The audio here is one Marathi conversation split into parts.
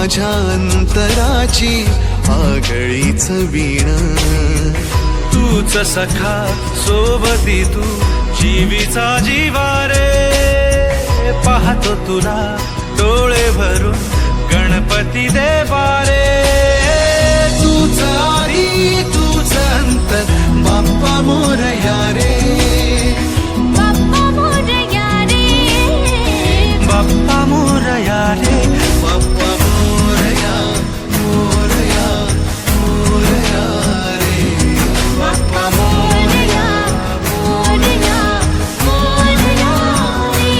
माझ्या अंतराची आगळीच वीण तूच सखा सोबती तू जीवीचा जीवा रे पाहतो तुला डोळे भरून गणपती देवा रे तूच आदी तूच अंत बाप्पा मोरया रे बाप्पा मोरया रे बाप्पा मोरया रे बाप्पा मोरया मोरया मोरया रे बाप्पा मोरया मोरया मोरया रे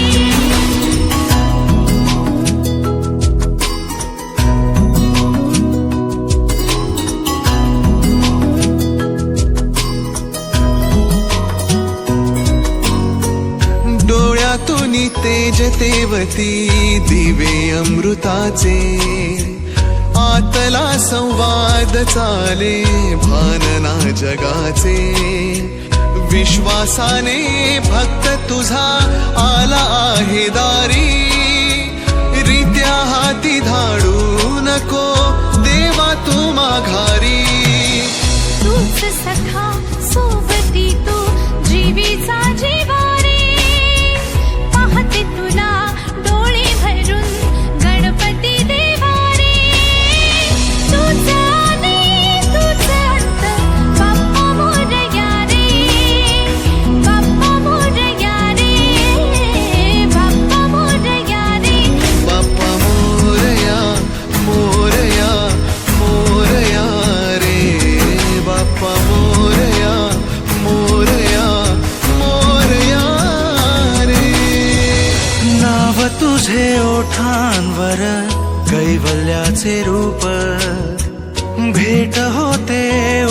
डोळ्यातून तेज तेवती दिवे अमृताचे आतला संवाद चाले भानना जगाचे विश्वासाने भक्त तुझा आला आहे दारी रित्या हाती धाडू नको देवा तू माघारी तूच सखा सोबती तू जीवीचा जीवा रे पाहते तुला डोळे भरून गणपती देवा रे तूच आदी तूच अंत बाप्पा मोरया रे बाप्पा मोरया रे बाप्पा मोरया रे बाप्पा मोरया मोरया मोरया रे बाप्पा मोरया मोरया मोरया रे नाव तुझे ओठांवर कैवल्याचे रूप भेट होते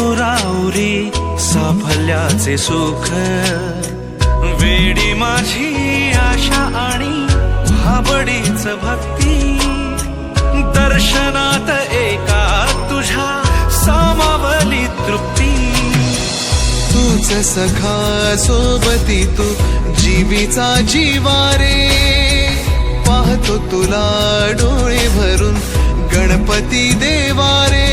उराउरी साफल्याचे सुख वेडी माझी आशा आणि भाबडीच भक्ती दर्शनात एका तुझ्या सामावली तृप्ती तूच सखा सोबती तू जीवीचा जीवा रे पाहतो तुला डोळे भरून गणपती देवा रे